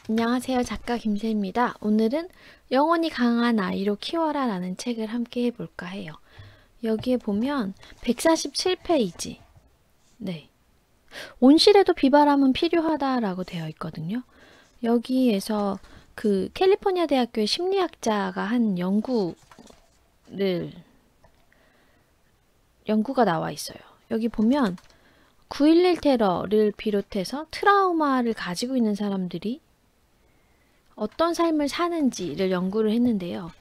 안녕하세요. 작가 김세입니다. 오늘은 영혼이 강한 아이로 키워라 라는 책을 함께 해볼까 해요. 여기에 보면 147페이지. 네. 온실에도 비바람은 필요하다라고 되어 있거든요. 여기에서 그 캘리포니아 대학교의 심리학자가 한 연구가 나와 있어요. 여기 보면 9.11 테러를 비롯해서 트라우마를 가지고 있는 사람들이 어떤 삶을 사는지를 연구를 했는데요.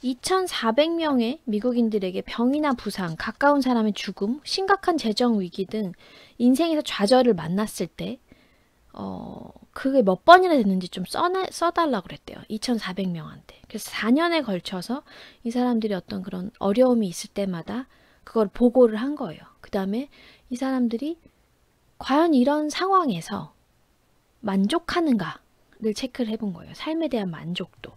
2,400명의 미국인들에게 병이나 부상, 가까운 사람의 죽음, 심각한 재정 위기 등 인생에서 좌절을 만났을 때 그게 몇 번이나 됐는지 좀 써달라고 그랬대요. 2,400명한테. 그래서 4년에 걸쳐서 이 사람들이 어떤 그런 어려움이 있을 때마다 그걸 보고를 한 거예요. 그 다음에 이 사람들이 과연 이런 상황에서 만족하는가 를 체크를 해본 거예요. 삶에 대한 만족도.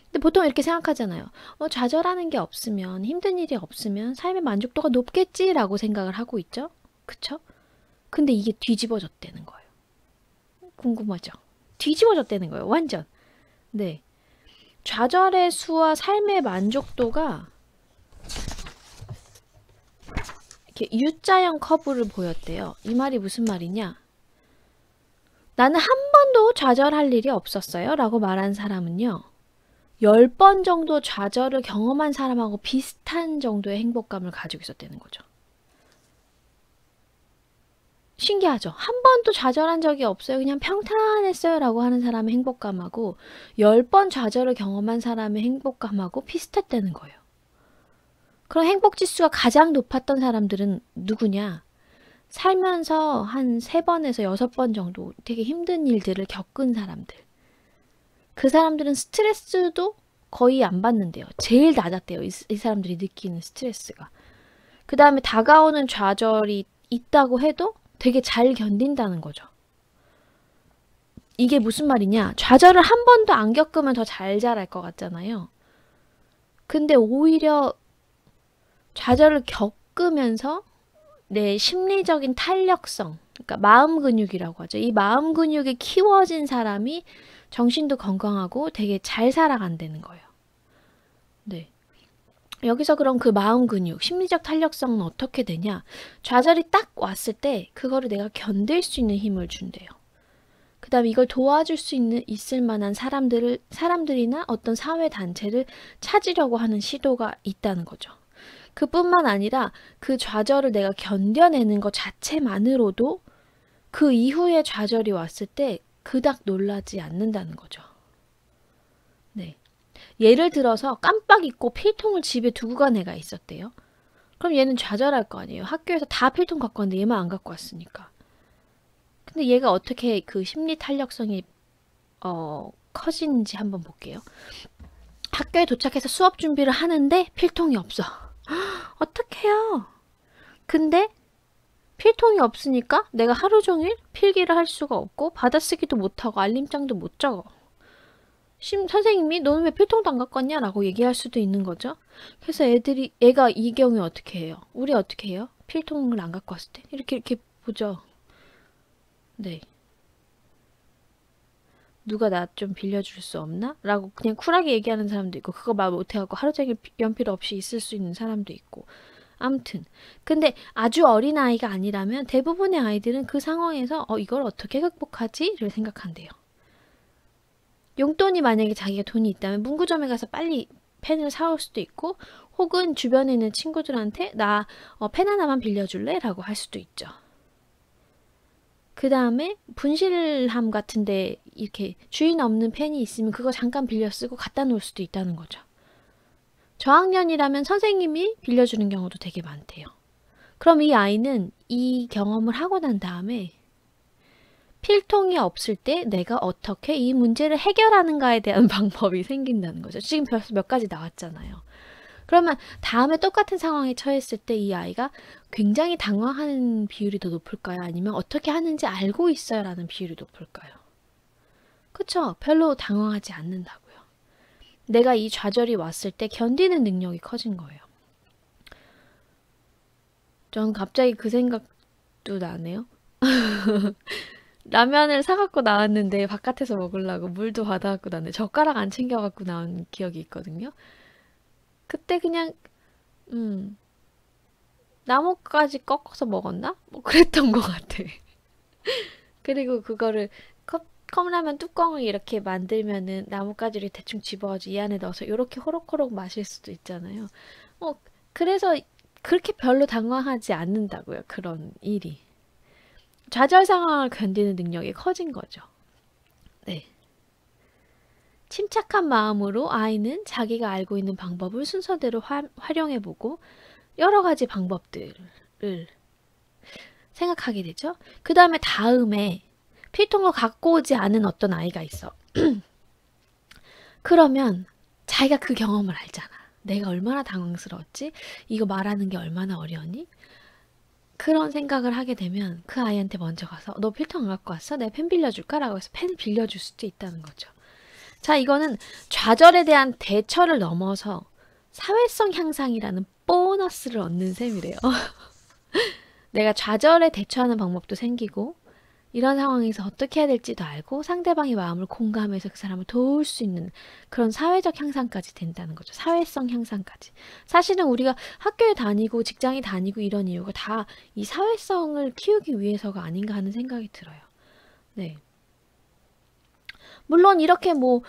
근데 보통 이렇게 생각하잖아요. 좌절하는 게 없으면, 힘든 일이 없으면 삶의 만족도가 높겠지라고 생각을 하고 있죠. 그쵸? 근데 이게 뒤집어졌다는 거예요. 궁금하죠? 뒤집어졌다는 거예요. 완전. 네. 좌절의 수와 삶의 만족도가 이렇게 U자형 커브를 보였대요. 이 말이 무슨 말이냐? 나는 한 번도 좌절할 일이 없었어요. 라고 말한 사람은요. 10번 정도 좌절을 경험한 사람하고 비슷한 정도의 행복감을 가지고 있었다는 거죠. 신기하죠? 한 번도 좌절한 적이 없어요. 그냥 평탄했어요. 라고 하는 사람의 행복감하고 10번 좌절을 경험한 사람의 행복감하고 비슷했다는 거예요. 그럼 행복지수가 가장 높았던 사람들은 누구냐? 살면서 한 3번에서 6번 정도 되게 힘든 일들을 겪은 사람들. 그 사람들은 스트레스도 거의 안 받는데요. 제일 낮았대요. 이 사람들이 느끼는 스트레스가. 그 다음에 다가오는 좌절이 있다고 해도 되게 잘 견딘다는 거죠. 이게 무슨 말이냐? 좌절을 한 번도 안 겪으면 더 잘 자랄 것 같잖아요. 근데 오히려 좌절을 겪으면서 내 심리적인 탄력성, 그러니까 마음 근육이라고 하죠. 이 마음 근육이 키워진 사람이 정신도 건강하고 되게 잘 살아간다는 거예요. 네. 여기서 그럼 그 마음 근육, 심리적 탄력성은 어떻게 되냐? 좌절이 딱 왔을 때 그거를 내가 견딜 수 있는 힘을 준대요. 그 다음에 이걸 도와줄 수 있을 만한 사람들이나 어떤 사회 단체를 찾으려고 하는 시도가 있다는 거죠. 그뿐만 아니라 그 좌절을 내가 견뎌내는 것 자체만으로도 그 이후에 좌절이 왔을 때 그닥 놀라지 않는다는 거죠. 네. 예를 들어서 깜빡 잊고 필통을 집에 두고 간 애가 있었대요. 그럼 얘는 좌절할 거 아니에요. 학교에서 다 필통 갖고 왔는데 얘만 안 갖고 왔으니까. 근데 얘가 어떻게 그 심리 탄력성이 커지는지 한번 볼게요. 학교에 도착해서 수업 준비를 하는데 필통이 없어. 어떡해요? 근데 필통이 없으니까 내가 하루 종일 필기를 할 수가 없고 받아쓰기도 못하고 알림장도 못 적어. 선생님이 너는 왜 필통도 안 갖고 왔냐? 라고 얘기할 수도 있는 거죠. 그래서 애가 이 경우에 어떻게 해요? 우리 어떻게 해요? 필통을 안 갖고 왔을 때. 이렇게 보죠. 네. 누가 나 좀 빌려줄 수 없나? 라고 그냥 쿨하게 얘기하는 사람도 있고, 그거 말 못해갖고 하루 종일 연필 없이 있을 수 있는 사람도 있고. 암튼. 근데 아주 어린 아이가 아니라면 대부분의 아이들은 그 상황에서 이걸 어떻게 극복하지? 를 생각한대요. 용돈이 만약에 자기가 돈이 있다면 문구점에 가서 빨리 펜을 사올 수도 있고, 혹은 주변에 있는 친구들한테 나 펜 하나만 빌려줄래? 라고 할 수도 있죠. 그 다음에 분실함 같은데 이렇게 주인 없는 펜이 있으면 그거 잠깐 빌려 쓰고 갖다 놓을 수도 있다는 거죠. 저학년이라면 선생님이 빌려주는 경우도 되게 많대요. 그럼 이 아이는 이 경험을 하고 난 다음에 필통이 없을 때 내가 어떻게 이 문제를 해결하는가에 대한 방법이 생긴다는 거죠. 지금 벌써 몇 가지 나왔잖아요. 그러면 다음에 똑같은 상황에 처했을 때 이 아이가 굉장히 당황하는 비율이 더 높을까요? 아니면 어떻게 하는지 알고 있어요? 라는 비율이 높을까요? 그쵸? 별로 당황하지 않는다고요. 내가 이 좌절이 왔을 때 견디는 능력이 커진 거예요. 전 갑자기 그 생각도 나네요. 라면을 사갖고 나왔는데 바깥에서 먹으려고 물도 받아갖고 나왔는데 젓가락 안 챙겨갖고 나온 기억이 있거든요. 그때 그냥 음, 나뭇가지 꺾어서 먹었나? 뭐 그랬던 것 같아. 그리고 그거를 컵라면 뚜껑을 이렇게 만들면은 나뭇가지를 대충 집어가지고 이 안에 넣어서 이렇게 호록호록 마실 수도 있잖아요. 그래서 그렇게 별로 당황하지 않는다고요. 그런 일이. 좌절 상황을 견디는 능력이 커진 거죠. 네. 침착한 마음으로 아이는 자기가 알고 있는 방법을 순서대로 활용해보고 여러 가지 방법들을 생각하게 되죠. 그 다음에 필통을 갖고 오지 않은 어떤 아이가 있어. 그러면 자기가 그 경험을 알잖아. 내가 얼마나 당황스러웠지? 이거 말하는 게 얼마나 어려웠니? 그런 생각을 하게 되면 그 아이한테 먼저 가서 너 필통 안 갖고 왔어? 내가 펜 빌려줄까? 라고 해서 펜을 빌려줄 수도 있다는 거죠. 자, 이거는 좌절에 대한 대처를 넘어서 사회성 향상이라는 보너스를 얻는 셈이래요. 내가 좌절에 대처하는 방법도 생기고 이런 상황에서 어떻게 해야 될지도 알고 상대방의 마음을 공감해서 그 사람을 도울 수 있는 그런 사회적 향상까지 된다는 거죠. 사회성 향상까지. 사실은 우리가 학교에 다니고 직장에 다니고 이런 이유가 다 이 사회성을 키우기 위해서가 아닌가 하는 생각이 들어요. 네. 물론 이렇게 뭐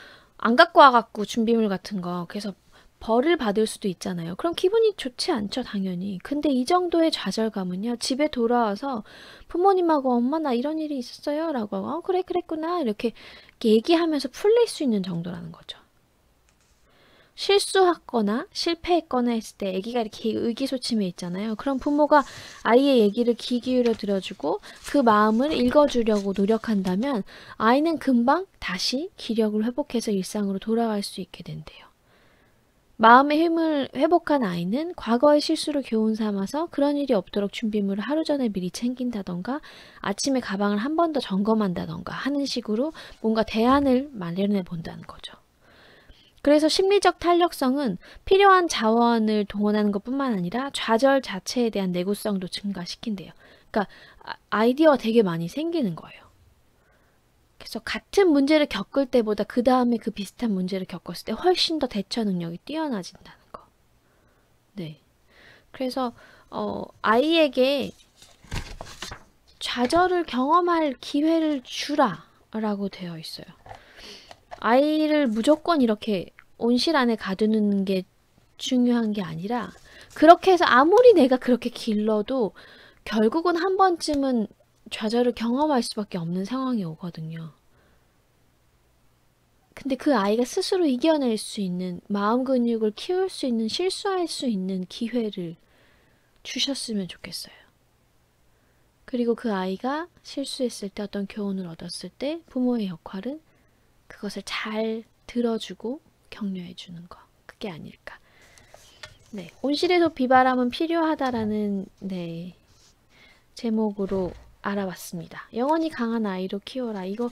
안 갖고 와갖고 준비물 같은 거 그래서 벌을 받을 수도 있잖아요. 그럼 기분이 좋지 않죠, 당연히. 근데 이 정도의 좌절감은요, 집에 돌아와서 부모님하고 엄마 나 이런 일이 있었어요 라고 하고 그래 그랬구나 이렇게 얘기하면서 풀릴 수 있는 정도라는 거죠. 실수했거나 실패했거나 했을 때 아기가 이렇게 의기소침해 있잖아요. 그럼 부모가 아이의 얘기를 귀 기울여 들어주고 그 마음을 읽어주려고 노력한다면 아이는 금방 다시 기력을 회복해서 일상으로 돌아갈 수 있게 된대요. 마음의 힘을 회복한 아이는 과거의 실수를 교훈 삼아서 그런 일이 없도록 준비물을 하루 전에 미리 챙긴다던가 아침에 가방을 한 번 더 점검한다던가 하는 식으로 뭔가 대안을 마련해 본다는 거죠. 그래서 심리적 탄력성은 필요한 자원을 동원하는 것뿐만 아니라 좌절 자체에 대한 내구성도 증가시킨대요. 그러니까 아이디어가 되게 많이 생기는 거예요. 그래서 같은 문제를 겪을 때보다 그 다음에 그 비슷한 문제를 겪었을 때 훨씬 더 대처 능력이 뛰어나진다는 거. 네. 그래서 아이에게 좌절을 경험할 기회를 주라라고 되어 있어요. 아이를 무조건 이렇게 온실 안에 가두는 게 중요한 게 아니라 그렇게 해서 아무리 내가 그렇게 길러도 결국은 한 번쯤은 좌절을 경험할 수밖에 없는 상황이 오거든요. 근데 그 아이가 스스로 이겨낼 수 있는 마음 근육을 키울 수 있는 실수할 수 있는 기회를 주셨으면 좋겠어요. 그리고 그 아이가 실수했을 때 어떤 교훈을 얻었을 때 부모의 역할은 그것을 잘 들어주고 격려해 주는 거. 그게 아닐까. 네, 온실에서 비바람은 필요하다라는 네, 제목으로 알아봤습니다. 영원히 강한 아이로 키워라. 이거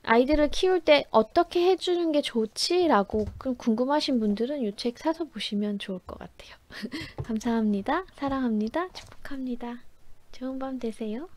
아이들을 키울 때 어떻게 해주는 게 좋지? 라고 궁금하신 분들은 이 책 사서 보시면 좋을 것 같아요. 감사합니다. 사랑합니다. 축복합니다. 좋은 밤 되세요.